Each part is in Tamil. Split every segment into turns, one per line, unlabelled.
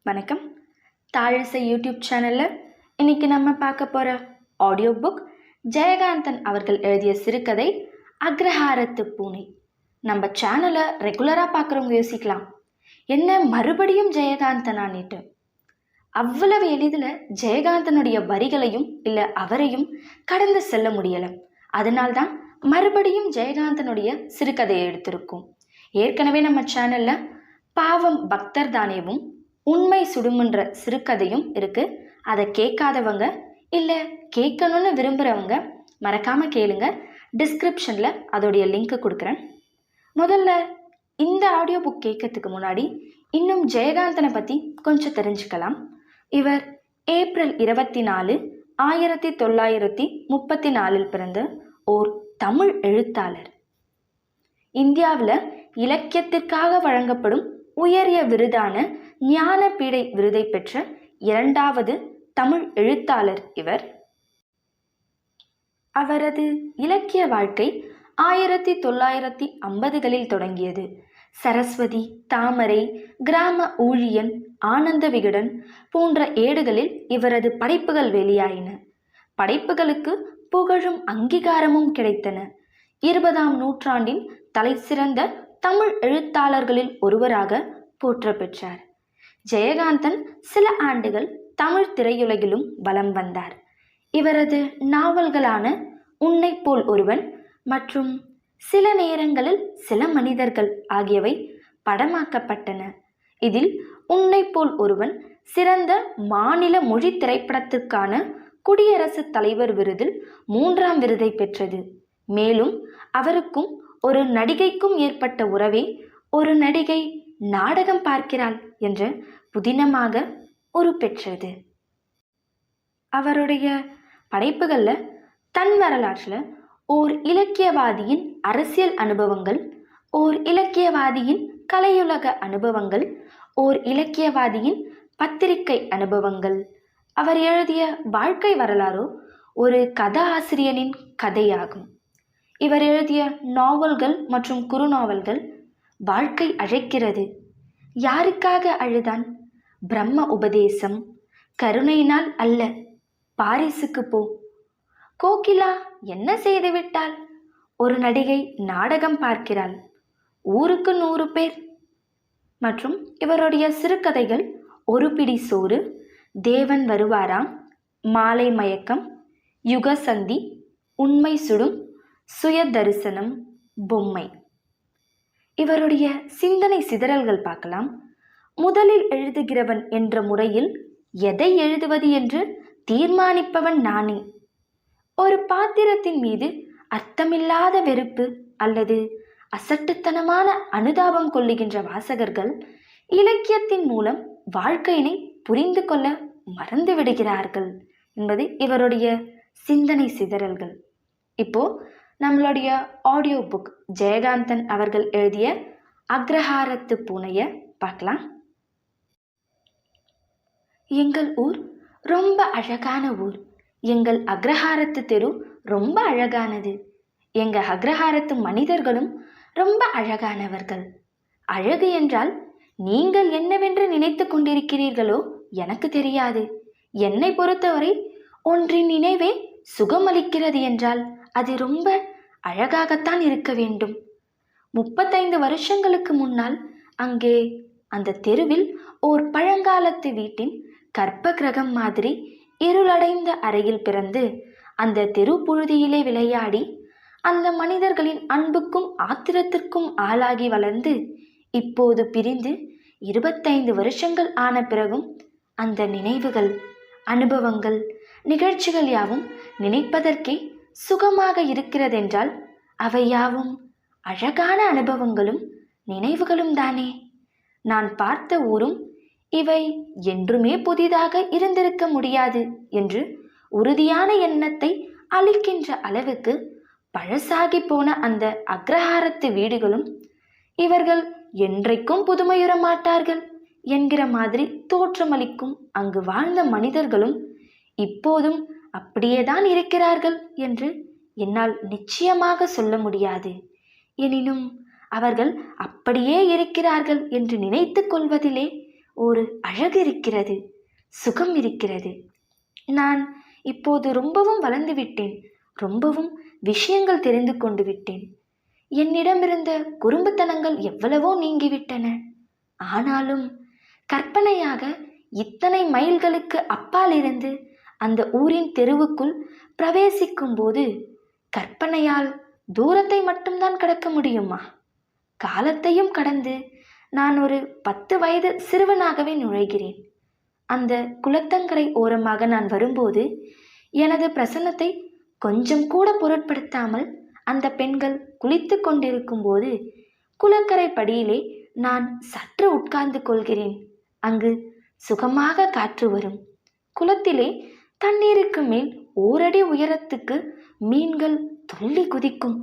வணக்கம். தாழிசை யூடியூப் சேனலில் இன்னைக்கு நம்ம பார்க்க போகிற ஆடியோ புக் ஜெயகாந்தன் அவர்கள் எழுதிய சிறுகதை அக்ரஹாரத்து பூனை. நம்ம சேனலை ரெகுலராக பார்க்குறவங்க யோசிக்கலாம், என்ன மறுபடியும் ஜெயகாந்தனான்னுட்டு. அவ்வளவு எளிதில் ஜெயகாந்தனுடைய வரிகளையும் இல்லை அவரையும் கடந்து செல்ல முடியலை. அதனால்தான் மறுபடியும் ஜெயகாந்தனுடைய சிறுகதையை எடுத்திருக்கோம். ஏற்கனவே நம்ம சேனலில் பாவம் பக்தர் தானேவும் உண்மை சுடுமுன்ற சிறுகதையும் இருக்குது. அதை கேட்காதவங்க இல்லை கேட்கணும்னு விரும்புகிறவங்க மறக்காமல் கேளுங்க. டிஸ்கிரிப்ஷனில் அதோடைய லிங்க்கு கொடுக்குறேன். முதல்ல இந்த ஆடியோ புக் கேட்கறதுக்கு முன்னாடி இன்னும் ஜெயகாந்தனை பற்றி கொஞ்சம் தெரிஞ்சுக்கலாம். இவர் ஏப்ரல் 24, 1934 பிறந்த ஓர் தமிழ் எழுத்தாளர். இந்தியாவில் இலக்கியத்திற்காக வழங்கப்படும் உயரிய விருதான ஞானபீடை விருதை பெற்ற 2வது தமிழ் எழுத்தாளர் இவர். அவரது இலக்கிய வாழ்க்கை 1950களில் தொடங்கியது. சரஸ்வதி, தாமரை, கிராம ஊழியன், ஆனந்த விகடன் போன்ற ஏடுகளில் இவரது படைப்புகள் வெளியாயின. படைப்புகளுக்கு புகழும் அங்கீகாரமும் கிடைத்தன. 20ஆம் நூற்றாண்டின் தலைசிறந்த தமிழ் எழுத்தாளர்களில் ஒருவராக போற்ற பெற்றார். ஜெயகாந்தன் சில ஆண்டுகள் தமிழ் திரையுலகிலும் வலம் வந்தார். இவரது நாவல்களான உன்னை போல் ஒருவன் மற்றும் சில நேரங்களில் சில மனிதர்கள் ஆகியவை படமாக்கப்பட்டன. இதில் உன்னை போல் ஒருவன் சிறந்த மாநில மொழி திரைப்படத்திற்கான குடியரசுத் தலைவர் விருதில் 3ஆம் விருதை பெற்றது. மேலும் அவருக்கும் ஒரு நடிகைக்கும் ஏற்பட்ட உறவே ஒரு நடிகை நாடகம் பார்க்கிறாள் என்ற புதினமாக உருப்பெற்றது. அவருடைய படைப்புகளில் தன் வரலாற்றில் ஓர் இலக்கியவாதியின் அரசியல் அனுபவங்கள், ஓர் இலக்கியவாதியின் கலையுலக அனுபவங்கள், ஓர் இலக்கியவாதியின் பத்திரிகை அனுபவங்கள், அவர் எழுதிய வாழ்க்கை வரலாறோ ஒரு கதாசிரியனின் கதையாகும். இவர் எழுதிய நாவல்கள் மற்றும் குறுநாவல்கள் வாழ்க்கை அழைக்கிறது, யாருக்காக அழுதான், பிரம்ம உபதேசம், கருணையினால் அல்ல, பாரிஸுக்கு போ, கோகிலா என்ன செய்துவிட்டாள், ஒரு நடிகை நாடகம் பார்க்கிறாள், ஊருக்கு 100 பேர் மற்றும் இவருடைய சிறுகதைகள் ஒரு பிடி சோறு, தேவன் வருவாராம், மாலை மயக்கம், யுகசந்தி, உண்மை சுடும், சுய தரிசனம், பொம்மை. இவருடைய சிந்தனை சிதறல்கள் பார்க்கலாம். முதலில் எழுதுகிறவன் என்ற முறையில் எதை எழுதுவது என்று தீர்மானிப்பவன் நானே. ஒரு பாத்திரத்தின் மீது அர்த்தமில்லாத வெறுப்பு அல்லது அசட்டுத்தனமான அனுதாபம் கொள்ளுகின்ற வாசகர்கள் இலக்கியத்தின் மூலம் வாழ்க்கையினை புரிந்து கொள்ள மறந்து விடுகிறார்கள் என்பது இவருடைய சிந்தனை சிதறல்கள். இப்போ நம்மளுடைய ஆடியோ புக் ஜெயகாந்தன் அவர்கள் எழுதிய அக்ரஹாரத்து பூனையை பார்க்கலாம். எங்கள் ஊர் ரொம்ப அழகான ஊர். எங்கள் அக்ரஹாரத்து தெரு ரொம்ப அழகானது. எங்கள் அக்ரஹாரத்து மனிதர்களும் ரொம்ப அழகானவர்கள். அழகு என்றால் நீங்கள் என்னவென்று நினைத்து கொண்டிருக்கிறீர்களோ எனக்கு தெரியாது. என்னை பொறுத்தவரை ஒன்றின் நினைவே சுகமளிக்கிறது என்றால் அது ரொம்ப அழகாகத்தான் இருக்க வேண்டும். 35 வருஷங்களுக்கு முன்னால் அங்கே அந்த தெருவில் ஓர் பழங்காலத்து வீட்டின் கற்ப கிரகம் மாதிரி இருளடைந்த அறையில் பிறந்து அந்த தெரு புழுதியிலே விளையாடி அந்த மனிதர்களின் அன்புக்கும் ஆத்திரத்திற்கும் ஆளாகி வளர்ந்து இப்போது பிரிந்து 25 வருஷங்கள் ஆன பிறகும் அந்த நினைவுகள், அனுபவங்கள், நிகழ்ச்சிகள் யாவும் நினைப்பதற்கே சுகமாக இருக்கிறதென்றால் அவை யாவும் அழகான அனுபவங்களும் நினைவுகளும் தானே. நான் பார்த்த ஊரும் இவை என்றுமே புதிதாக இருந்திருக்க முடியாது என்று உறுதியான எண்ணத்தை அளிக்கின்ற அளவுக்கு பழசாகி போன அந்த அக்ரஹாரத்து வீடுகளும் இவர்கள் என்றைக்கும் புதுமையுற மாட்டார்கள் என்கிற மாதிரி தோற்றமளிக்கும் அங்கு வாழ்ந்த மனிதர்களும் இப்போதும் அப்படியேதான் இருக்கிறார்கள் என்று என்னால் நிச்சயமாக சொல்ல முடியாது. எனினும் அவர்கள் அப்படியே இருக்கிறார்கள் என்று நினைத்து கொள்வதிலே ஒரு அழகு இருக்கிறது, சுகம் இருக்கிறது. நான் இப்போது ரொம்பவும் வளர்ந்து விட்டேன், ரொம்பவும் விஷயங்கள் தெரிந்து கொண்டு விட்டேன். என்னிடமிருந்த குறும்புத்தனங்கள் எவ்வளவோ நீங்கிவிட்டன. ஆனாலும் கற்பனையாக இத்தனை மைல்களுக்கு அப்பால் இருந்து அந்த ஊரின் தெருவுக்குள் பிரவேசிக்கும் போது கற்பனையால் தூரத்தை மட்டும்தான் கடக்க முடியுமா? காலத்தையும் கடந்து நான் ஒரு 10 வயது சிறுவனாகவே நுழைகிறேன். அந்த குளத்தங்கரை ஓரமாக நான் வரும்போது எனது பிரசன்னத்தை கொஞ்சம் கூட பொருட்படுத்தாமல் அந்த பெண்கள் குளித்து கொண்டிருக்கும் போது குளக்கரை படியிலே நான் சற்று உட்கார்ந்து கொள்கிறேன். அங்கு சுகமாக காற்று வரும். குளத்திலே தண்ணீருக்கு மேல் ஓரடி உயரத்துக்கு மீன்கள் துள்ளி குதிக்கும்.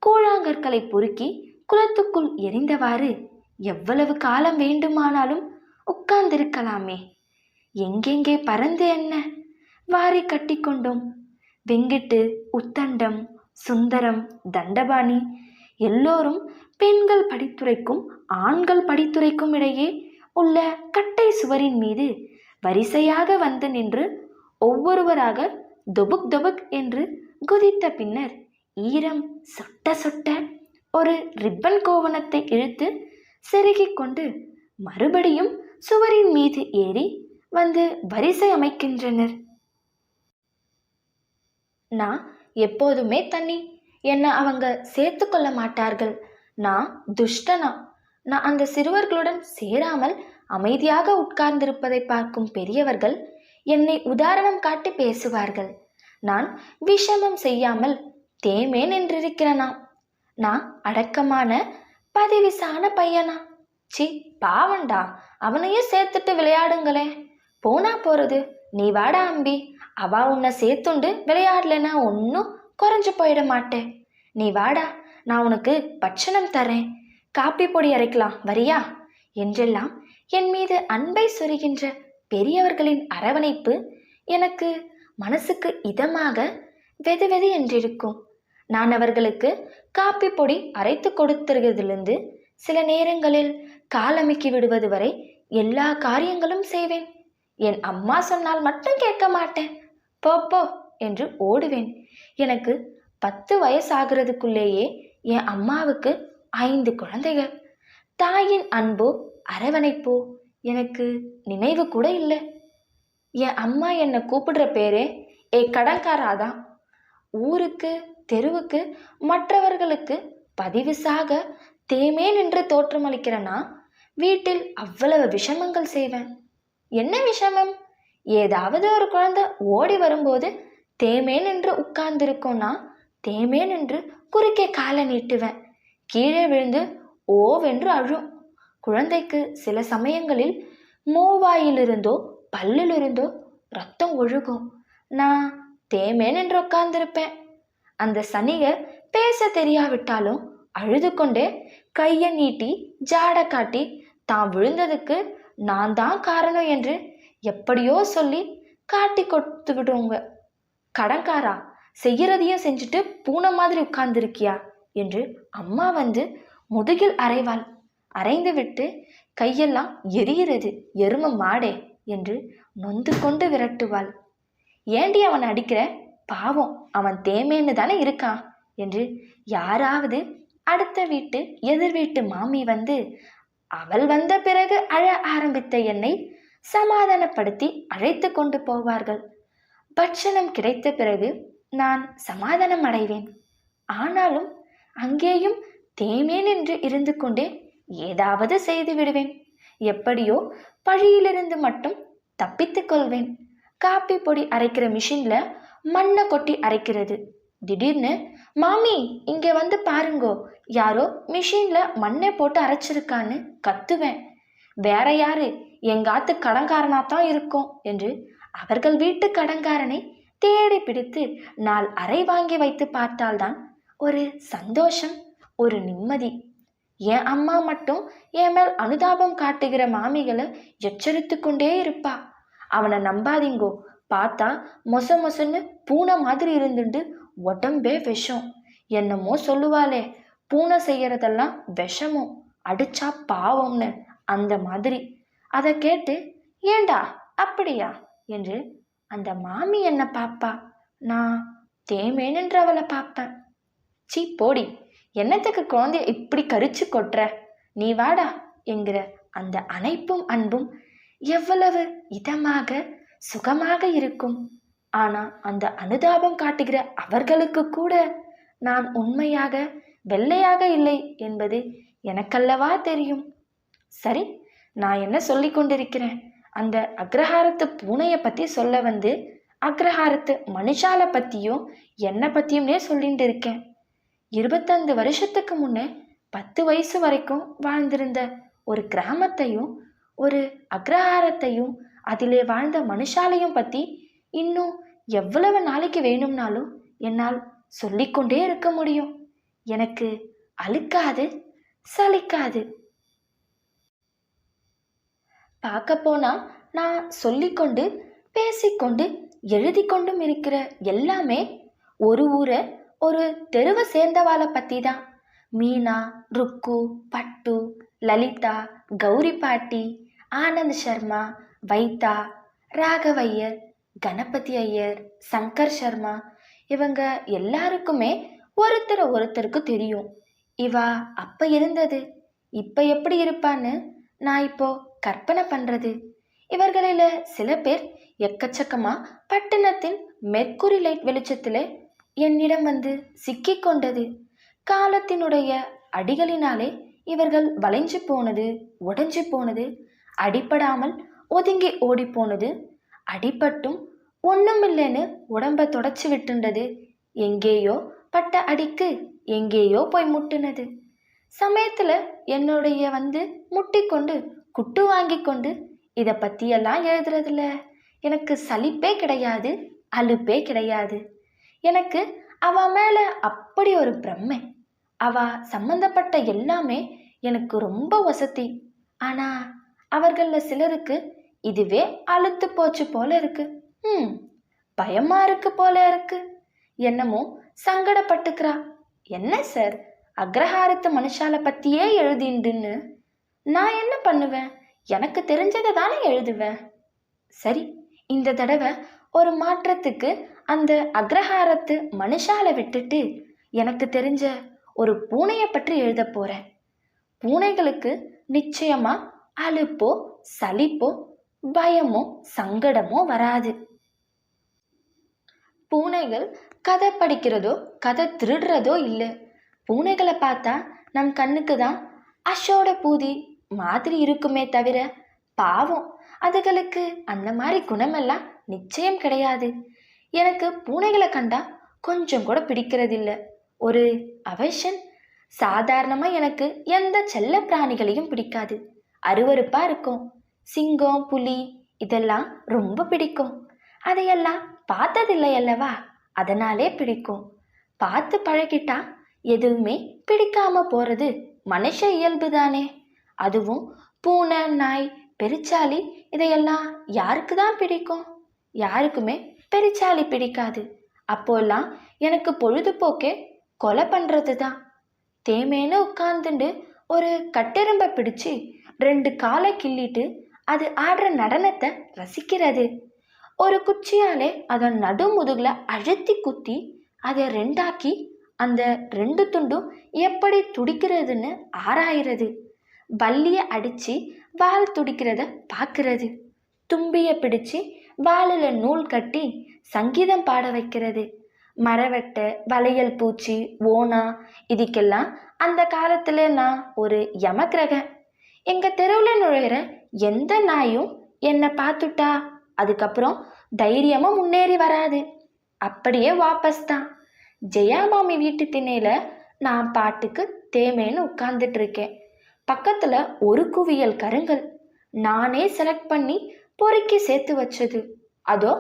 கூழாங்கற்களை பொறுக்கி குளத்துக்குள் எரிந்தவாறு எவ்வளவு காலம் வேண்டுமானாலும் உட்கார்ந்திருக்கலாமே. எங்கெங்கே பறந்து என்ன வாரி கட்டி கொண்டோம். வெங்கிட்டு, உத்தண்டம், சுந்தரம், தண்டபாணி எல்லோரும் பெண்கள் படித்துறைக்கும் ஆண்கள் படித்துறைக்கும் இடையே உள்ள கட்டை சுவரின் மீது வரிசையாக வந்து நின்று ஒவ்வொருவராக தொபுக் தொபுக் என்று குதித்த பின்னர் ஈரம் சொட்ட சொட்ட ஒரு ரிப்பன் கோவணத்தை இழுத்து செருகிக் கொண்டு மறுபடியும் சுவரின் மீது ஏறி வந்து வரிசை அமைக்கின்றனர். நான் எப்போதுமே தண்ணி என்ன அவங்க சேர்த்து கொள்ள மாட்டார்கள். நான் துஷ்டனா? நான் அந்த சிறுவர்களுடன் சேராமல் அமைதியாக உட்கார்ந்திருப்பதை பார்க்கும் பெரியவர்கள் என்னை உதாரணம் காட்டி பேசுவார்கள். நான் விஷமம் செய்யாமல் தேமேன் என்றிருக்கிறனாம். நான் அடக்கமான பதிவிசான பையனா? சி, பாவண்டா, அவனையும் சேர்த்துட்டு விளையாடுங்களே. போனா போறது, நீ வாடா அம்பி, அவ உன்னை சேர்த்துண்டு விளையாடலன்னா ஒன்றும் குறைஞ்சு போயிட மாட்டேன். நீ வாடா, நான் உனக்கு பட்சணம் தரேன், காப்பி பொடி அரைக்கலாம் வரியா என்றெல்லாம் என் மீது அன்பை சொருகின்ற பெரியவர்களின் அரவணைப்பு எனக்கு மனசுக்கு இதமாக வெது வெது என்றிருக்கும். நான் அவர்களுக்கு காப்பி பொடி அரைத்து கொடுத்துறதிலிருந்து சில நேரங்களில் காலமிக்கி விடுவது வரை எல்லா காரியங்களும் செய்வேன். என் அம்மா சொன்னால் மட்டும் கேட்க மாட்டேன். போ என்று ஓடுவேன். எனக்கு 10 வயசாகிறதுக்குள்ளேயே என் அம்மாவுக்கு 5 குழந்தைகள். தாயின் அன்போ அரவணைப்போ எனக்கு நினைவு கூட இல்லை. என் அம்மா என்னை கூப்பிடுற பேரே கடன்காராதான். ஊருக்கு தெருவுக்கு மற்றவர்களுக்கு பதிவுசாக தேமேன் என்று தோற்றமளிக்கிறனா வீட்டில் அவ்வளவு விஷமங்கள் செய்வேன். என்ன விஷமம்? ஏதாவது ஒரு குழந்தை ஓடி வரும்போது தேமேன் என்று உட்கார்ந்திருக்கோன்னா தேமேன் என்று குறுக்கே காலை நீட்டுவேன். கீழே விழுந்து ஓவென்று அழும். குழந்தைக்கு சில சமயங்களில் மோவாயிலிருந்தோ பல்லிலிருந்தோ ரத்தம் ஒழுகும். நான் தேமேன் என்று உட்கார்ந்திருப்பேன். அந்த சனிகர் பேச தெரியாவிட்டாலும் அழுது கொண்டே கையை நீட்டி ஜாட காட்டி தான் விழுந்ததுக்கு நான் தான் காரணம் என்று எப்படியோ சொல்லி காட்டி கொடுத்து விடுவோங்க. கடன்காரா, செய்யறதையும் செஞ்சுட்டு பூனை மாதிரி உட்கார்ந்துருக்கியா என்று அம்மா வந்து முதுகில் அரைவாள். அரைந்து விட்டு கையெல்லாம் எரிகிறது, எரும மாடே என்று நொந்து கொண்டு விரட்டுவாள். ஏண்டி அவன் அடிக்கிற? பாவம், அவன் தேமேன்னு தானே இருக்கான் என்று யாராவது அடுத்த வீட்டு எதிர் வீட்டு மாமி வந்து அவள் வந்த பிறகு அழ ஆரம்பித்த என்னை சமாதானப்படுத்தி அழைத்து கொண்டு போவார்கள். பட்சணம் கிடைத்த பிறகு நான் சமாதானம் அடைவேன். ஆனாலும் அங்கேயும் தேமேன் என்று இருந்து கொண்டே ஏதாவது செய்து விடுவேன். எப்படியோ பழியிலிருந்து மட்டும் தப்பித்து கொள்வேன். காப்பி பொடி அரைக்கிற மிஷின்ல மண்ணை கொட்டி அரைக்கிறது. திடீர்னு மாமி இங்கே வந்து பாருங்கோ, யாரோ மிஷின்ல மண்ணை போட்டு அரைச்சிருக்கான்னு கத்துவேன். வேற யாரு, எங்காத்து கடன்காரனாத்தான் இருக்கும் என்று அவர்கள் வீட்டு கடன்காரனை தேடி பிடித்து 4 அறை வாங்கி வைத்து பார்த்தால்தான் ஒரு சந்தோஷம், ஒரு நிம்மதி. என் அம்மா மட்டும் என் மேல் அனுதாபம் காட்டுகிற மாமிகளை எச்சரித்து கொண்டே இருப்பா. அவனை நம்பாதீங்கோ, பார்த்தா மொசன்னு பூனை மாதிரி இருந்துட்டு உடம்பே விஷம். என்னமோ சொல்லுவாளே, பூனை செய்யறதெல்லாம் விஷமோ, அடிச்சா பாவம்னு, அந்த மாதிரி. அதை கேட்டு ஏண்டா அப்படியா என்று அந்த மாமி என்ன பாப்பா, நான் தேமேனுன்றவளை பார்ப்பேன். சீ போடி, என்னத்துக்கு குழந்தைய இப்படி கரிச்சு கொட்டுற, நீ வாடா என்கிற அந்த அணைப்பும் அன்பும் எவ்வளவு இதமாக சுகமாக இருக்கும். ஆனா அந்த அனுதாபம் காட்டுகிற அவர்களுக்கு கூட நான் உண்மையாக வெள்ளையாக இல்லை என்பது எனக்கல்லவா தெரியும். சரி, நான் என்ன சொல்லி கொண்டிருக்கிறேன்? அந்த அக்ரஹாரத்து பூனையை பற்றி சொல்ல வந்து அக்ரஹாரத்து மனுஷாலை பற்றியும் என்னை பற்றியும்னே சொல்லிட்டு இருக்கேன். 25 வருஷத்துக்கு முன்னே 10 வயசு வரைக்கும் வாழ்ந்திருந்த ஒரு கிராமத்தையும் ஒரு அக்ரஹாரத்தையும் அதிலே வாழ்ந்த மனுஷாலையும் பற்றி இன்னும் எவ்வளவு நாளைக்கு வேணும்னாலும் என்னால் சொல்லிக்கொண்டே இருக்க முடியும். எனக்கு அழுக்காது, சலிக்காது. பார்க்க போனா நான் சொல்லிக்கொண்டு பேசிக்கொண்டு எழுதி கொண்டும் இருக்கிற எல்லாமே ஒரு ஊரை ஒரு தெருவை சேர்ந்தவாளை பற்றி தான். மீனா, ருக்கு, பட்டு, லலிதா, கௌரி பாட்டி, ஆனந்த் சர்மா, வைத்தா, ராகவையர், கணபதி ஐயர், சங்கர் சர்மா, இவங்க எல்லாருக்குமே ஒருத்தருக்கு தெரியும். இவா அப்ப இருந்தது இப்ப எப்படி இருப்பான்னு நான் இப்போ கற்பனை பண்றது. இவர்களில சில பேர் எக்கச்சக்கமா பட்டணத்தின் மெர்க்குரி லைட் வெளிச்சத்துல என்னிடம் வந்து சிக்கி கொண்டது. காலத்தினுடைய அடிகளினாலே இவர்கள் வளைஞ்சு போனது, உடைஞ்சு போனது, அடிப்படாமல் ஒதுங்கி ஓடி போனது, அடிபட்டும் ஒண்ணுமில்லைன்னு உடம்ப தொடச்சு விட்டுண்டது, எங்கேயோ பட்ட அடிக்கு எங்கேயோ போய் முட்டுனது. சமயத்துல என்னுடைய வந்து முட்டிக்கொண்டு குட்டு வாங்கி கொண்டு இதை பற்றியெல்லாம் எழுதுறதுல எனக்கு சலிப்பே கிடையாது, அலுப்பே கிடையாது. எனக்கு அவ மேல அப்படி ஒரு பிரம்மை. அவ சம்பந்தப்பட்ட எல்லாமே எனக்கு ரொம்ப வசதி. ஆனா அவர்கள சிலருக்கு இதுவே அழுத்து போச்சு போல இருக்கு. பயமா இருக்கு போல இருக்கு. என்னமோ சங்கடப்பட்டுக்கிறா. என்ன சார், அக்ரஹாரத்து மனுஷால பத்தியே எழுதிண்டுன்னு நான் என்ன பண்ணுவேன்? எனக்கு தெரிஞ்சதை தானே எழுதுவேன். சரி, இந்த தடவை ஒரு மாற்றத்துக்கு அந்த அக்ரஹாரத்து மனுஷாலை விட்டுட்டு எனக்கு தெரிஞ்ச ஒரு பூனையை பற்றி எழுத போறேன். பூனைகளுக்கு நிச்சயமா அலுப்போ சலிப்போ பயமோ சங்கடமோ வராது. பூனைகள் கதை படிக்கிறதோ கதை திருடுறதோ இல்லை. பூனைகளை பார்த்தா நம் கண்ணுக்கு தான் அஷோட பூதி மாதிரி இருக்குமே தவிர பாவம் அதுகளுக்கு அந்த மாதிரி குணமெல்லாம் நிச்சயம் கிடையாது. எனக்கு பூனைகளை கண்டா கொஞ்சம் கூட பிடிக்கிறதில்லை. ஒரு அவஷன். சாதாரணமாக எனக்கு எந்த செல்ல பிராணிகளையும் பிடிக்காது. அருவருப்பாக இருக்கும். சிங்கம், புலி இதெல்லாம் ரொம்ப பிடிக்கும். அதையெல்லாம் பார்த்ததில்லை அல்லவா, அதனாலே பிடிக்கும். பார்த்து பழகிட்டா எதுவுமே பிடிக்காம போறது மனுஷ இயல்பு தானே. அதுவும் பூனை, நாய், பெருச்சாளி இதையெல்லாம் யாருக்கு தான் பிடிக்கும்? யாருக்குமே பெருச்சாளி பிடிக்காது. அப்போல்லாம் எனக்கு பொழுதுபோக்கே கொலை பண்ணுறது தான். தேமேன்னு உட்கார்ந்துண்டு ஒரு கட்டெரும்பை பிடிச்சு 2 காலை கிள்ளிட்டு அது ஆடுற நடனத்தை ரசிக்கிறது. ஒரு குச்சியாலே அதன் நடு முதுகுல அழுத்தி குத்தி அதை 2ஆக்கி அந்த 2 துண்டும் எப்படி துடிக்கிறதுன்னு ஆராயிறது. பல்லியை அடித்து வால் துடிக்கிறத பார்க்கறது. தும்பியை பிடிச்சு வாலில் நூல் கட்டி சங்கீதம் பாட வைக்கிறது. மரவெட்டை, வளையல் பூச்சி, ஓனா இதுக்கெல்லாம் அந்த காலத்தில் நான் ஒரு யமக்கிரகன். எங்கள் தெருவில் நுழையிற எந்த நாயும் என்னை பார்த்துட்டா அதுக்கப்புறம் தைரியமாக முன்னேறி வராது. அப்படியே வாபஸ் தான். ஜெயா மாமி வீட்டு திண்ணையில் நான் பாட்டுக்கு தேமேன்னு உட்கார்ந்துட்டு இருக்கேன். பக்கத்தில் ஒரு குவியல் கருங்கல் நானே செலக்ட் பண்ணி பொறுக்கி சேர்த்து வச்சது. அதோ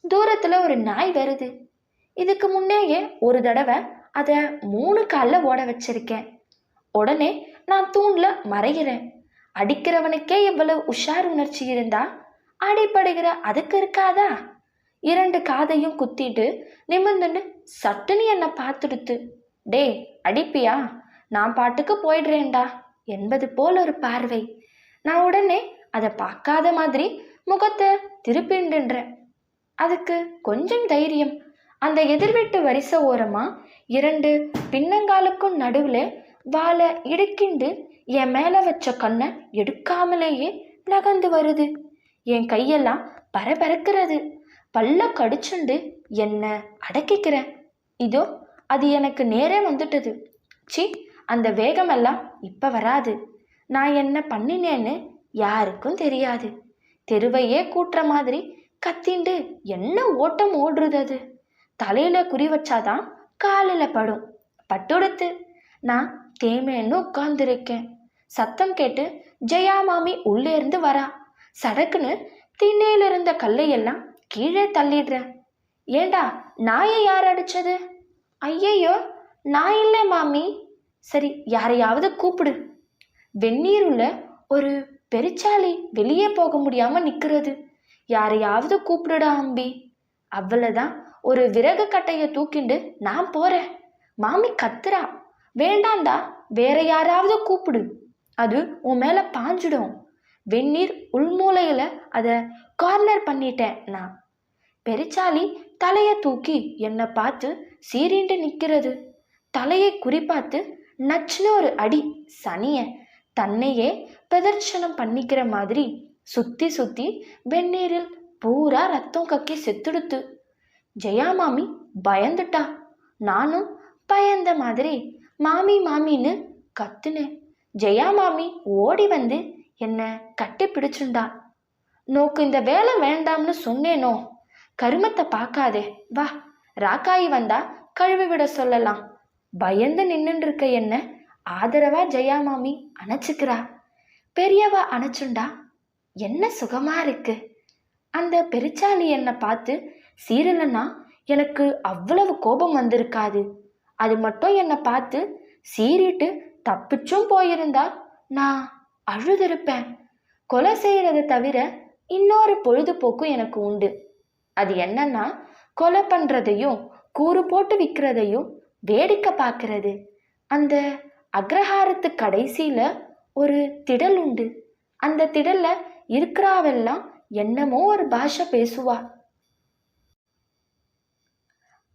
தூரத்தில் ஒரு நாய் வருது. இதுக்கு முன்னேயே ஒரு தடவை அதை 3 காலில் ஓட வச்சிருக்கேன். உடனே நான் தூணில் மறைகிறேன். அடிக்கிறவனுக்கே எவ்வளவு உஷார் உணர்ச்சி இருந்தா அடிப்படுகிற அதுக்கு இருக்காதா? 2 காதையும் குத்திட்டு நிமிர்ந்துண்டு சட்டுன்னு என்னை பார்த்துடுத்து. டே அடிப்பியா, நான் பாட்டுக்கு போயிடுறேன்டா என்பது போல் ஒரு பார்வை. நான் உடனே அதை பார்க்காத மாதிரி முகத்தை திருப்பிண்டுன்ற. அதுக்கு கொஞ்சம் தைரியம். அந்த எதிர்வீட்டு வரிசை ஓரமா 2 பின்னங்காலுக்கும் நடுவில் வாழை இடுக்கிண்டு என் மேலே வச்ச கண்ணை எடுக்காமலேயே நகர்ந்து வருது. என் கையெல்லாம் பரபரக்கிறது. பல்ல கடிச்சுண்டு என்ன அடக்கிக்கிறேன். இதோ அது எனக்கு நேரே வந்துட்டது. சி, அந்த வேகமெல்லாம் இப்போ வராது. நான் என்ன பண்ணினேன்னு யாருக்கும் தெரியாது. தெருவையே கூட்டுற மாதிரி கத்திண்டு என்ன ஓட்டம் ஓடுறது. அது தலையில குறி வச்சாதான் காலில் படும். பட்டுடுத்து. நான் தேமேன்னு உட்கார்ந்துருக்கேன். சத்தம் கேட்டு ஜெயா மாமி உள்ளே இருந்து வரா. சடக்குன்னு திண்ணையில இருந்த கல்லையெல்லாம் கீழே தள்ளிடுறேன். ஏண்டா, நாயை யார் அடிச்சது? ஐயையோ, நான் இல்லை மாமி. சரி, யாரையாவது கூப்பிடு. வெந்நீர் உள்ள ஒரு பெருச்சாளி வெளியே போக முடியாம நிக்கிறது. யாரையாவது கூப்பிடுடா அம்பி. அவ்வளவுதான். ஒரு விறகு கட்டைய தூக்கிண்டு நான் போறேன். மாமி கத்துறா. வேண்டாண்டா, வேற யாராவது கூப்பிடு. அது உன் மேல பாஞ்சிடும். வெந்நீர் உள்மூலையில அதை கார்னர் பண்ணிட்டேன் நான். பெருச்சாளி தலையை தூக்கி என்னை பார்த்து சீறிண்டு நிற்கிறது. தலையை குறிப்பாத்து நச்சுன்னு ஒரு அடி. சனிய தன்னையே பிரதர்ஷனம் பண்ணிக்கிற மாதிரி சுத்தி சுத்தி வெந்நீரில் பூரா ரத்தம் கக்கி செத்துடுத்து. ஜெயா மாமி பயந்துட்டா. நானும் பயந்த மாதிரி மாமி மாமின்னு கத்துனேன். ஜெயா மாமி ஓடி வந்து என்ன கட்டி பிடிச்சுண்டா. நோக்கு இந்த வேலை வேண்டாம்னு சொன்னேனோ. கருமத்தை பார்க்காதே, வா. ராக்காயி வந்தா கழுவி விட சொல்லலாம். பயந்து நின்னுட்டு இருக்க என்ன ஆதரவா ஜெயா மாமி அணைச்சுக்கிறா. பெரியவா அணைச்சுண்டா. என்ன சுகமா இருக்கு. அந்த பெருச்சாளி என்னை பார்த்து சீரலன்னா எனக்கு அவ்வளவு கோபம் வந்திருக்காது. அது மட்டும் என்னை பார்த்து சீறிட்டு தப்பிச்சும் போயிருந்தா நான் அழுதிருப்பேன். கொலை செய்யறதை தவிர இன்னொரு பொழுதுபோக்கும் எனக்கு உண்டு. அது என்னன்னா, கொலை பண்றதையும் கூறு போட்டு விற்கிறதையும் வேடிக்கை பார்க்கறது. அந்த அக்ரஹாரத்து கடைசியில ஒரு திடல் உண்டு. அந்த திடல்ல இருக்கிறாவெல்லாம் என்னமோ ஒரு பாஷை பேசுவா.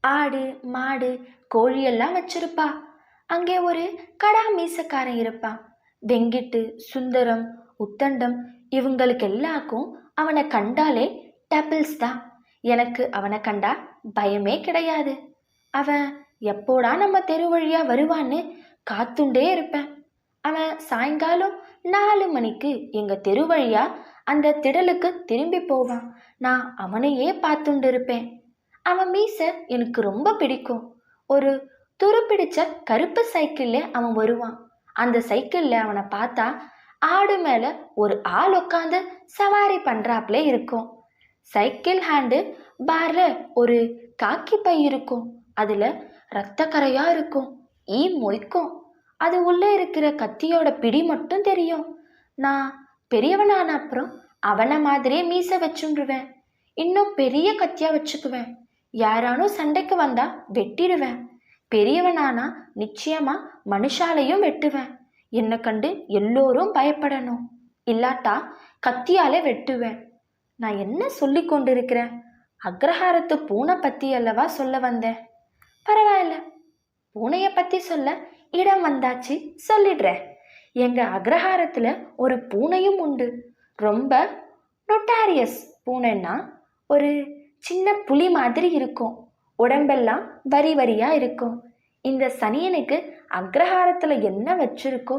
ஆடு மாடு கோழியெல்லாம் வச்சிருப்பா. அங்கே ஒரு கடா மீசக்காரன் இருப்பான். வெங்கிட்டு சுந்தரம் உத்தண்டம் இவங்களுக்கு எல்லாருக்கும் அவனை கண்டாலே டபிள்ஸ் தான். எனக்கு அவனை கண்டா பயமே கிடையாது. அவன் எப்போடா நம்ம தெரு வழியா வருவான்னு காத்துண்டே இருப்பேன். அவன் சாயங்காலம் 4 மணிக்கு எங்க தெரு வழியா அந்த திடலுக்கு திரும்பி போவான். நான் அவனையே பார்த்துண்டு இருப்பேன். அவன் மீச எனக்கு ரொம்ப பிடிக்கும். ஒரு துருப்பிடிச்ச கருப்பு சைக்கிள்ல அவன் வருவான். அந்த சைக்கிள்ல அவனை பார்த்தா ஆடு மேல ஒரு ஆள் உட்காந்து சவாரி பண்றாப்ல இருக்கும். சைக்கிள் ஹேண்டு பார்ல ஒரு காக்கி பை இருக்கும். அதுல ரத்த கரையா இருக்கும். ஈ மொய்க்கும். அது உள்ள இருக்கிற கத்தியோட பிடி மட்டும் தெரியும். நான் பெரியவனான அப்புறம் அவனை மாதிரியே மீச வச்சுருவேன். இன்னும் பெரிய கத்தியா வச்சுக்குவேன். யாரானும் சண்டைக்கு வந்தா வெட்டிடுவேன். பெரியவனானா நிச்சயமா மனுஷாலையும் வெட்டுவேன். என்னை கண்டு எல்லோரும் பயப்படணும். இல்லாட்டா கத்தியாலே வெட்டுவேன். நான் என்ன சொல்லி கொண்டிருக்கிறேன்? அக்ரஹாரத்து பூனை பத்தி அல்லவா சொல்ல வந்தேன். பரவாயில்ல, பூனைய பத்தி சொல்ல இடம் வந்தாச்சு, சொல்லிடுறேன். எங்க அக்ரஹாரத்துல ஒரு பூனையும் உண்டு. ரொம்ப நொட்டாரியஸ் பூனைன்னா ஒரு சின்ன புலி மாதிரி இருக்கும். உடம்பெல்லாம் வரி வரியா இருக்கும். இந்த சனியனுக்கு அக்ரஹாரத்துல என்ன வச்சிருக்கோ?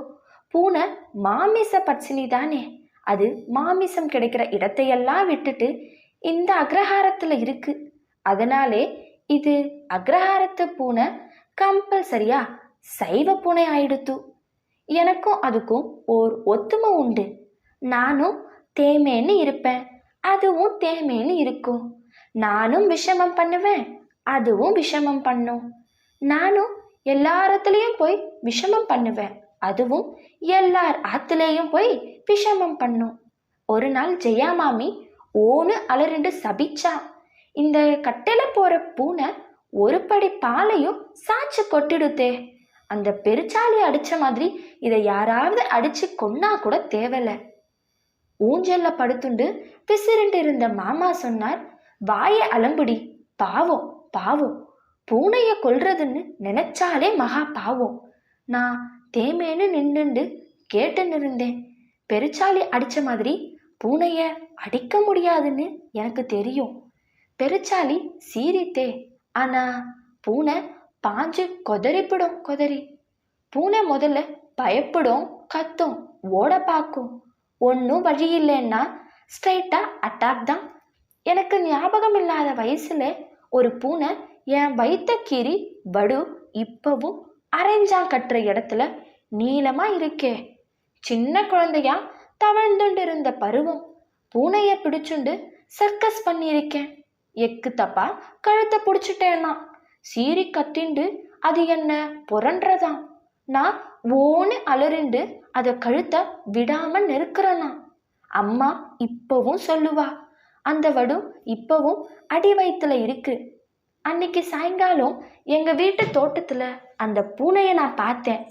பூனை மாமிச பட்சினி தானே. அது மாமிசம் கிடைக்கிற இடத்தையெல்லாம் விட்டுட்டு இந்த அக்ரஹாரத்துல இருக்கு. அதனாலே இது அக்ரஹாரத்து பூனை கம்பல்சரியா சைவ பூனை ஆயிடுத்து. எனக்கும் அதுக்கும் ஓர் ஒத்துமை உண்டு. நானும் தேமேன்னு இருப்பேன், அதுவும் தேமேன்னு இருக்கும். நானும் விஷமம் பண்ணுவேன், அதுவும் விஷமம் பண்ணும். நானும் எல்லாரத்துலேயும் போய் விஷமம் பண்ணுவேன், அதுவும் எல்லார் ஆத்துலேயும் போய் விஷமம் பண்ணும். ஒரு நாள் ஜெயா மாமி ஓன்னு அலறிண்டு சபிச்சா. இந்த கட்டையில போற பூனை ஒரு படி பாலையும் சாச்சு கொட்டிடுத்தே. அந்த பெருச்சாலி அடிச்ச மாதிரி இதை யாராவது அடிச்சு கொன்னா கூட தேவையில்ல. ஊஞ்சல்ல படுத்துண்டு பிசிறிண்டு இருந்த மாமா சொன்னார், வாயை அலம்புடி, பாவம் பாவம், பூனைய கொல்றதுன்னு நினைச்சாலே மகா பாவம். நான் தேமேன்னு நின்னுண்டு கேட்டுன்னு இருந்தேன். பெருச்சாளி அடிச்ச மாதிரி பூனைய அடிக்க முடியாதுன்னு எனக்கு தெரியும். பெருச்சாளி சீரித்தே, ஆனா பூனை பாஞ்சு கொதறிப்பிடும் கொதறி. பூனை முதல்ல பயப்படும், கத்தும், ஓட பார்க்கும். ஒன்றும் வழி இல்லைன்னா ஸ்ட்ரைட்டா அட்டாக் தான். எனக்கு ஞாபகம் இல்லாத வயசுல ஒரு பூனை என் வயிற்ற கீறி வடு இப்பவும் அரைஞ்சான் கட்டுற இடத்துல நீளமா இருக்கே. சின்ன குழந்தையா தவழ்ந்துண்டு இருந்த பருவம். பூனைய பிடிச்சுண்டு சர்க்கஸ் பண்ணியிருக்கேன். எக்கு தப்பா கழுத்தை பிடிச்சிட்டேன்னா சீறி கத்திண்டு அது என்ன புரன்றதான். நான் ஓன்னு அலறிண்டு அதை கழுத்தை விடாம நெருக்கிறனா. அம்மா இப்பவும் சொல்லுவா, அந்த வடு இப்பவும் அடி வயிற்றுல இருக்கு. அன்னைக்கு சாயங்காலம் எங்க வீட்டு தோட்டத்துல அந்த பூனையை நான் பார்த்தேன்.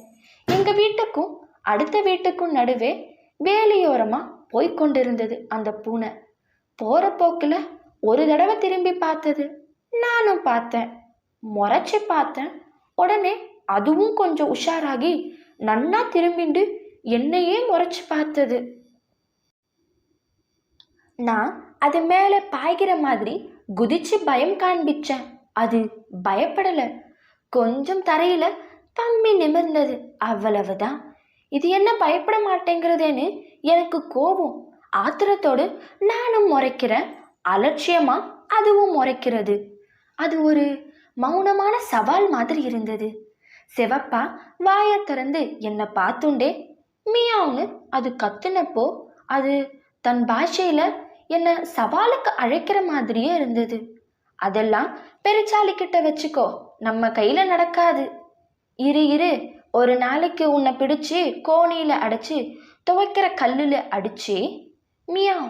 எங்க வீட்டுக்கும் அடுத்த வீட்டுக்கும் நடுவே வேலியோரமா போய்கொண்டிருந்தது அந்த பூனை. போற போக்குல ஒரு தடவை திரும்பி பார்த்தது. நானும் பார்த்தேன், முறைச்சி பார்த்தேன். உடனே அதுவும் கொஞ்சம் உஷாராகி நன்னா திரும்பிண்டு என்னையே முறைச்சி பார்த்தது. நான் அது மேல பாய்கிற மாதிரி குதிச்சு பயம் காண்பிச்சேன். அது பயப்படல, கொஞ்சம் தரையில பம்மி நிமிர்ந்தது, அவ்வளவுதான். இது என்ன பயப்பட மாட்டேங்கிறதேன்னு எனக்கு கோபம். ஆத்திரத்தோடு நானும் முறைக்கிறேன், அலட்சியமா அதுவும் முறைக்கிறது. அது ஒரு மௌனமான சவால் மாதிரி இருந்தது. சிவப்பா வாயை திறந்து என்னை பார்த்துண்டே மியாவுன்னு அது கத்துனப்போ அது தன் பாஷையில என்னை சவாலுக்கு அழைக்கிற மாதிரியே இருந்தது. அதெல்லாம் பெருச்சாலிக்கிட்ட வச்சுக்கோ, நம்ம கையில நடக்காது. இரு ஒரு நாளைக்கு உன்னை பிடிச்சு கோணியில அடைச்சு துவைக்கிற கல்லுல அடிச்சு. மியாவ்,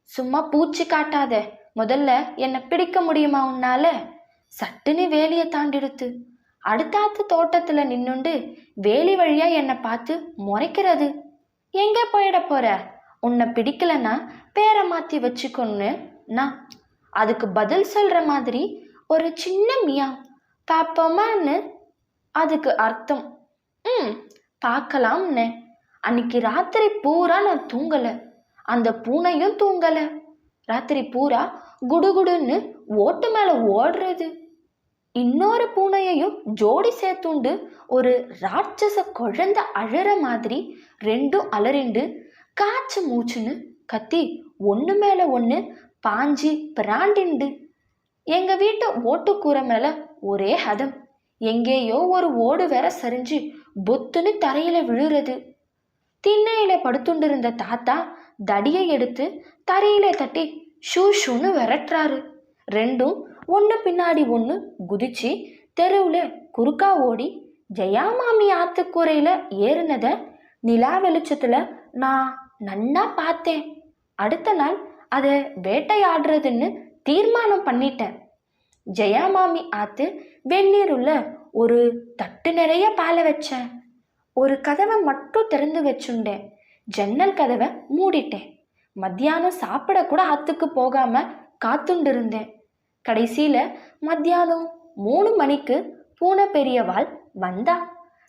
சும்மா பூச்சி காட்டாத, முதல்ல என்னை பிடிக்க முடியுமா உன்னால? சட்டுன்னு வேலியை தாண்டிடுத்து. அடுத்தாத்து தோட்டத்துல நின்னுண்டு வேலி வழியா என்னை பார்த்து முறைக்கிறது. எங்க போயிட போற? உன்னை பிடிக்கலன்னா பேரை மாத்தி வச்சுக்கொன்னு நான் அதுக்கு பதில் சொல்ற மாதிரி ஒரு சின்ன மியாவ். பாப்போமான்னு அதுக்கு அர்த்தம். பார்க்கலாம்னு. அன்னைக்கு ராத்திரி பூரா நான் தூங்கல, அந்த பூனையும் தூங்கல. ராத்திரி பூரா குடுகுடுன்னு ஓட்டு மேல ஓடுறது. இன்னொரு பூனையையும் ஜோடி சேர்த்துண்டு ஒரு ராட்சச குழந்தை அழற மாதிரி ரெண்டும் அலறிண்டு காய்ச்சி மூச்சுன்னு கத்தி ஒன்று மேல ஒன்று பாஞ்சி பிராண்டிண்டு. எங்க வீட்டு ஓட்டுக்கூரை மேல ஒரே ஹதம். எங்கேயோ ஒரு ஓடு வேற சரிஞ்சு பொத்துன்னு தரையில விழுறது. திண்ணையில படுத்துண்டு இருந்த தாத்தா தடியை எடுத்து தரையில தட்டி ஷூ ஷூன்னு விரட்டுறாரு. ரெண்டும் ஒன்று பின்னாடி ஒன்று குதிச்சு தெருவுல குறுக்கா ஓடி ஜெயா மாமி ஆத்துக்கூரையில ஏறினத நிலா வெளிச்சத்துல நான் நன்னா பார்த்தேன். அடுத்த நாள் அதை வேட்டையாடுறதுன்னு தீர்மானம் பண்ணிட்டேன். ஜெயா மாமி ஆத்து வெந்நீர் உள்ள ஒரு தட்டு நிறைய பாலை வச்சேன். ஒரு கதவை மட்டும் திறந்து வச்சுட்டேன். ஜன்னல் கதவை மூடிட்டேன். மத்தியானம் சாப்பிட கூட ஆத்துக்கு போகாம காத்துண்டு இருந்தேன். கடைசியில மத்தியானம் 3 மணிக்கு பூனை பெரியவாள் வந்தா.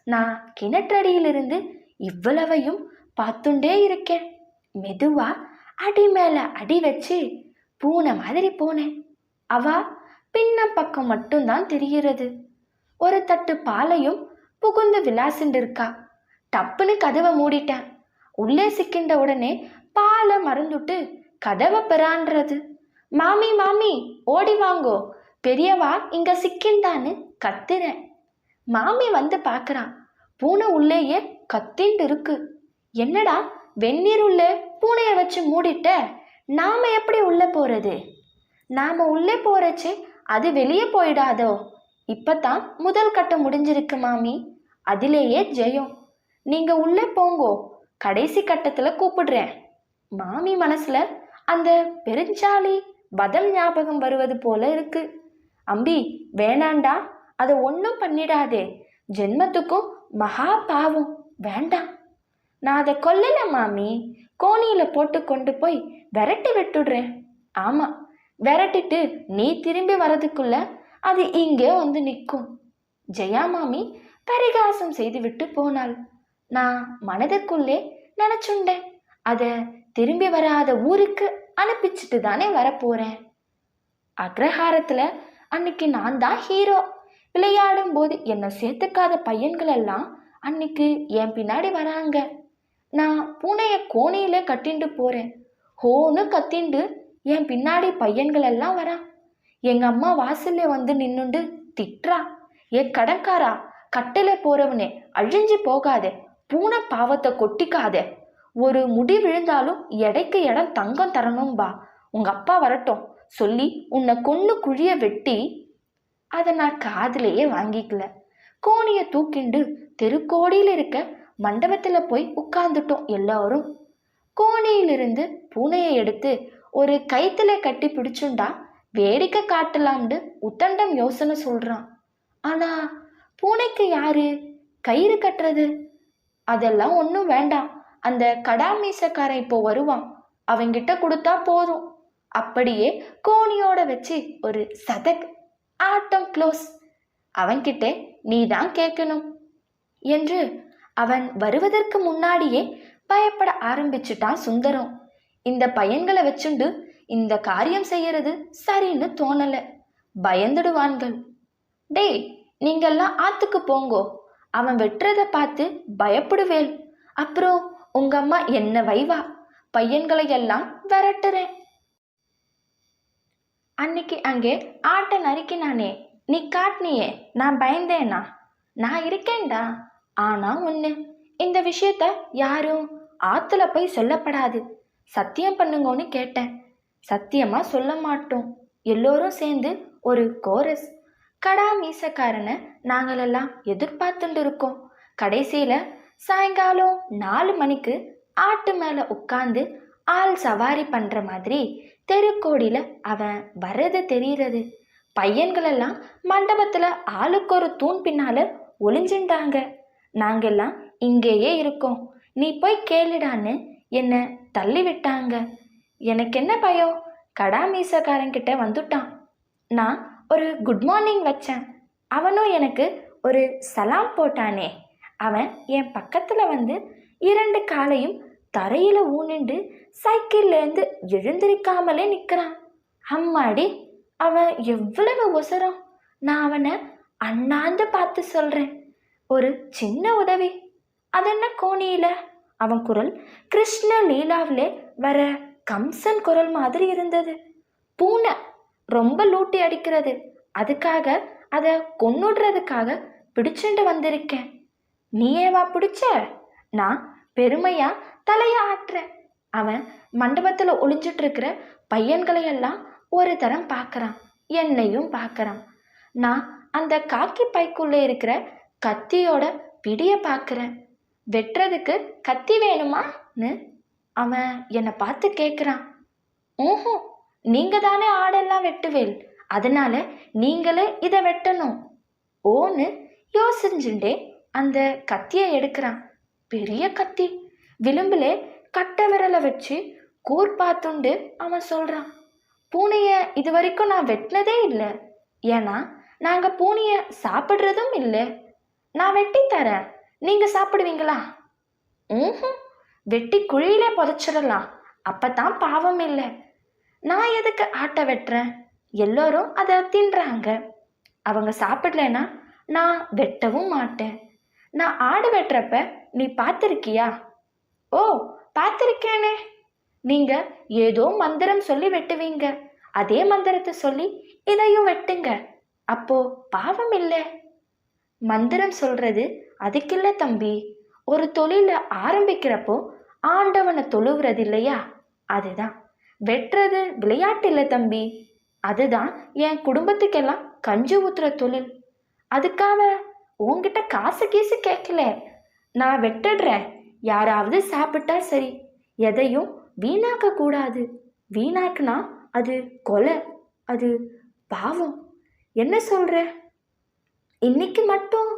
நான் கிணற்றடியிலிருந்து இவ்வளவையும் பார்த்துண்டே இருக்கேன். மெதுவா அடி மேல அடி வச்சு பூனை மாதிரி போனேன். அவ பின்ன பக்கம் மட்டும்தான் தெரிகிறது. ஒரு தட்டு பாலையும் புகுந்து விளாசிண்டு இருக்கா. டப்புன்னு கதவை மூடிட்டேன். உள்ளே சிக்கின்ற உடனே பாலை மறந்துட்டு கதவை பெறான்றது. மாமி மாமி ஓடி வாங்கோ, பெரியவா இங்க சிக்கின்றான்னு கத்துறேன். மாமி வந்து பார்க்கறான். பூனை உள்ளேயே கத்திண்டு இருக்கு. என்னடா வெந்நீர் உள்ள பூனையை வச்சு மூடிட்ட, நாம எப்படி உள்ள போறது? நாம உள்ளே போறச்சே அது வெளியே போயிடாதோ? இப்பதான் முதல் கட்டம் முடிஞ்சிருக்கு மாமி, அதிலேயே ஜெயம். நீங்க உள்ளே போங்கோ, கடைசி கட்டத்துல கூப்பிடுறேன். மாமி மனசுல அந்த பெருஞ்சாலி வதம் ஞாபகம் வருவது போல இருக்கு. அம்பி வேணாண்டா, அதை ஒன்றும் பண்ணிடாதே, ஜென்மத்துக்கும் மகா பாவம், வேண்டாம். நான் அதை கொல்லல மாமி, கோணியில் போட்டு கொண்டு போய் விரட்டி விட்டுடுறேன். ஆமாம், விரட்டிட்டு நீ திரும்பி வரதுக்குள்ள அது இங்கே வந்து நிற்கும். ஜெயா மாமி பரிகாசம் செய்துவிட்டு போனாள். நான் மனதுக்குள்ளே நினச்சுண்டேன், அதை திரும்பி வராத ஊருக்கு அனுப்பிச்சிட்டு தானே வரப்போகிறேன். அக்ரஹாரத்தில் அன்னைக்கு நான் தான் ஹீரோ. விளையாடும் போது என்னை சேர்த்துக்காத பையன்கள் எல்லாம் அன்னைக்கு என் பின்னாடி வராங்க. நான் பூனையை கோணியில கட்டிண்டு போகிறேன். ஹோன்னு கத்திண்டு என் பின்னாடி பையன்கள் எல்லாம் வரான். எங்கள் அம்மா வாசல்ல வந்து நின்னுண்டு திட்டுறா, ஏ கடன்காரா, கட்டில போகிறவனே அழிஞ்சு போகாதே, பூனை பாவத்தை கொட்டிக்காதே, ஒரு முடி விழுந்தாலும் எடைக்கு இடம் தங்கம் தரணும்பா, உங்கள் அப்பா வரட்டும் சொல்லி உன்னை கொன்னு குழிய வெட்டி. அதை நான் காதிலேயே வாங்கிக்கல. கோணியை தூக்கிண்டு தெருக்கோடியில் இருக்க மண்டபத்தில் போய் உட்கார்ந்துட்டோம் எல்லாரும். கோணியிலிருந்து பூனையை எடுத்து ஒரு கைத்துல கட்டி பிடிச்சுண்டா வேடிக்கை காட்டலாம்னு உத்தண்டம் யோசனை சொல்றான். ஆனா பூனைக்கு யாரு கயிறு கட்டுறது? அதெல்லாம் ஒன்றும் வேண்டாம், அந்த கடாமீசக்காரன் இப்போ வருவான், அவங்கிட்ட கொடுத்தா போதும். அப்படியே கோணியோட வச்சு ஒரு சதக், ஆட்டம் க்ளோஸ். அவன்கிட்டே நீ தான் கேட்கணும் என்று அவன் வருவதற்கு முன்னாடியே பயப்பட ஆரம்பிச்சுட்டான் சுந்தரம். இந்த பையன்களை வச்சுண்டு இந்த காரியம் செய்யறது சரின்னு தோணல. பயந்துடுவான்கள். டேய், நீங்கெல்லாம் ஆத்துக்கு போங்கோ, அவன் வெட்டுறத பார்த்து பயப்படுவேல். அப்புறம் உங்க அம்மா என்ன வைவா, பையன்களை எல்லாம் விரட்டுறேன். அன்னைக்கு அங்கே ஆட்டை நறுக்கினானே, நீ காட்டினியே, நான் பயந்தேனா? நான் இருக்கேன்டா. ஆனா ஒன்று, இந்த விஷயத்த யாரும் ஆத்துல போய் சொல்லப்படாது, சத்தியம் பண்ணுங்கன்னு கேட்டேன். சத்தியமா சொல்ல மாட்டோம். எல்லோரும் சேர்ந்து ஒரு கோரஸ். கடா மீசக்காரனை நாங்களெல்லாம் எதிர்பார்த்துட்டு இருக்கோம். கடைசியில சாயங்காலம் 4 மணிக்கு ஆட்டு மேல உட்காந்து ஆள் சவாரி பண்ற மாதிரி தெருக்கோடியில அவன் வர்றது தெரிகிறது. பையன்களெல்லாம் மண்டபத்துல ஆளுக்கு ஒரு தூண் பின்னால ஒளிஞ்சின்றாங்க. நாங்கெல்லாம் இங்கேயே இருக்கோம், நீ போய் கேளுடான்னு என்னை தள்ளி விட்டாங்க. எனக்கு என்ன பயம், கடா மீசக்காரங்கிட்ட வந்துட்டான். நான் ஒரு குட் மார்னிங் வச்சேன், அவனும் எனக்கு ஒரு சலாம் போட்டானே. அவன் என் பக்கத்தில் வந்து 2 காலையும் தரையில் ஊனிண்டு சைக்கிள்லேருந்து எழுந்திருக்காமலே நிற்கிறான். அம்மாடி, அவன் எவ்வளவு உசரம். நான் அவனை அண்ணாந்து பார்த்து சொல்கிறேன், ஒரு சின்ன உதவி. அதென்ன கோணியில? அவன் குரல் கிருஷ்ண லீலாவிலே வர கம்சன் குரல் மாதிரி இருந்தது. பூனை ரொம்ப லூட்டி அடிக்கிறது, அதுக்காக அதை கொன்னுடுறதுக்காக பிடிச்சுண்டு வந்திருக்கேன். நீயேவா பிடிச்ச? நான் பெருமையா தலைய ஆட்டுறேன். அவன் மண்டபத்தில் ஒளிஞ்சிட்டு இருக்கிற பையன்களையெல்லாம் ஒரு தரம் பார்க்கறான், என்னையும் பார்க்கறான். நான் அந்த காக்கி பைக்குள்ளே இருக்கிற கத்தியோட பிடிய பார்க்குறேன். வெட்டுறதுக்கு கத்தி வேணுமான்னு அவன் என்னை பார்த்து கேட்குறான். ஓஹோ, நீங்க தானே ஆடெல்லாம் வெட்டுவேல், அதனால நீங்களே இதை வெட்டணும் ஓன்னு யோசிச்சுட்டே அந்த கத்தியை எடுக்கிறான். பெரிய கத்தி, விளிம்பிலே கட்டை விரலை வச்சு கூர் பார்த்துண்டு அவன் சொல்கிறான், பூனையை இது வரைக்கும் நான் வெட்டினதே இல்லை, ஏன்னா நாங்கள் பூனையை சாப்பிட்றதும் இல்லை. நான் வெட்டி தரேன், நீங்கள் சாப்பிடுவீங்களா? வெட்டி குழியிலே புதைச்சிடலாம், அப்பதான் பாவம் இல்லை. நான் எதுக்கு ஆட்டை வெட்டுறேன்? எல்லோரும் அதை தின்றாங்க, அவங்க சாப்பிடலன்னா நான் வெட்டவும் மாட்டேன். நான் ஆடு வெட்டுறப்ப நீ பார்த்துருக்கியா? ஓ, பார்த்துருக்கேனே. நீங்க ஏதோ மந்திரம் சொல்லி வெட்டுவீங்க, அதே மந்திரத்தை சொல்லி இதையும் வெட்டுங்க, அப்போ பாவம் இல்லை. மந்திரம் சொல்றது அதுக்கில்ல தம்பி, ஒரு தொழிலை ஆரம்பிக்கிறப்போ ஆண்டவனை தொழுவுறது இல்லையா, அதுதான். வெட்டுறது விளையாட்டு இல்லை தம்பி, அதுதான் என் குடும்பத்துக்கெல்லாம் கஞ்சி ஊத்துற தொழில். அதுக்காக உன்கிட்ட காசு கீசு கேட்கல, நான் வெட்டுடுறேன், யாராவது சாப்பிட்டா சரி, எதையும் வீணாக்க கூடாது. வீணாக்குனா அது கொலை, அது பாவம். என்ன சொல்ற? இன்னைக்கு மட்டும்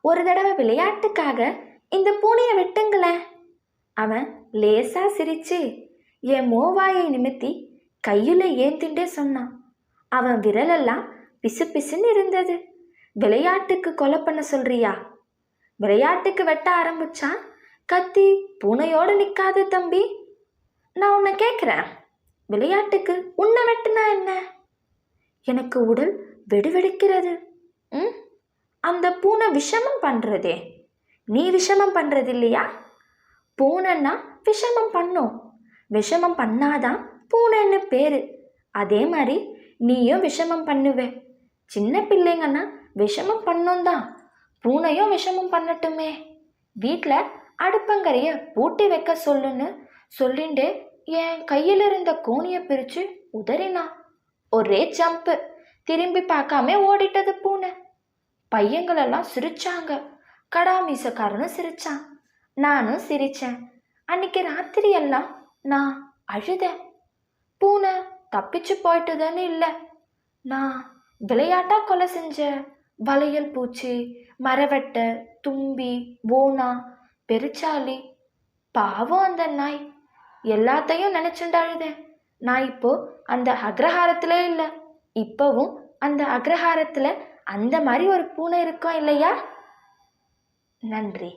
ஒரு தடவை விளையாட்டுக்காக இந்த பூனையை வெட்டுங்களேன். அவன் லேசா சிரிச்சு என் மோவாயை நிமித்தி கையில் ஏந்திண்டே சொன்னான். அவன் விரலெல்லாம் பிசு பிசுன்னு இருந்தது. விளையாட்டுக்கு கொலை பண்ண சொல்றியா? விளையாட்டுக்கு வெட்ட ஆரம்பிச்சா கத்தி பூனையோடு நிற்காது தம்பி. நான் உன்னை கேட்குறேன், விளையாட்டுக்கு உன்னை வெட்டுனா என்ன? எனக்கு உடல் வெடுவெடுக்கிறது. அந்த பூனை விஷமம் பண்ணுறதே, நீ விஷமம் பண்ணுறது இல்லையா? பூனைன்னா விஷமம் பண்ணும், விஷமம் பண்ணாதான் பூனைன்னு பேர். அதே மாதிரி நீயும் விஷமம் பண்ணுவே. சின்ன பிள்ளைங்கன்னா விஷமம் பண்ணும் தான், பூனையும் விஷமம் பண்ணட்டுமே. வீட்டில் அடுப்பங்கரையை பூட்டி வைக்க சொல்லுன்னு சொல்லிண்டு என் கையில் இருந்த கோணியை பிரித்து உதறினா. ஒரே ஜம்பு, திரும்பி பார்க்காம ஓடிட்டது பூனை. பையங்களெல்லாம் சிரிச்சாங்க. கடாமீசக்காரனும் சிரிச்சான், நானும் சிரித்தேன். அன்னைக்கு ராத்திரி எல்லாம் நான் அழுதேன். பூனை தப்பிச்சு போயிட்டுதுன்னு இல்லை, நான் விளையாட்டா கொலை செஞ்ச வளையல் பூச்சி, மரவெட்டை, தும்பி, ஓனா, பெருச்சாலி, பாவம் அந்த நாய், எல்லாத்தையும் நினச்சுண்டு அழுதேன். நான் இப்போ அந்த அக்ரஹாரத்திலே இல்லை, இப்போவும் அந்த அக்ரஹாரத்தில் அந்த மாதிரி ஒரு பூனை இருக்கும் இல்லையா? நன்றி.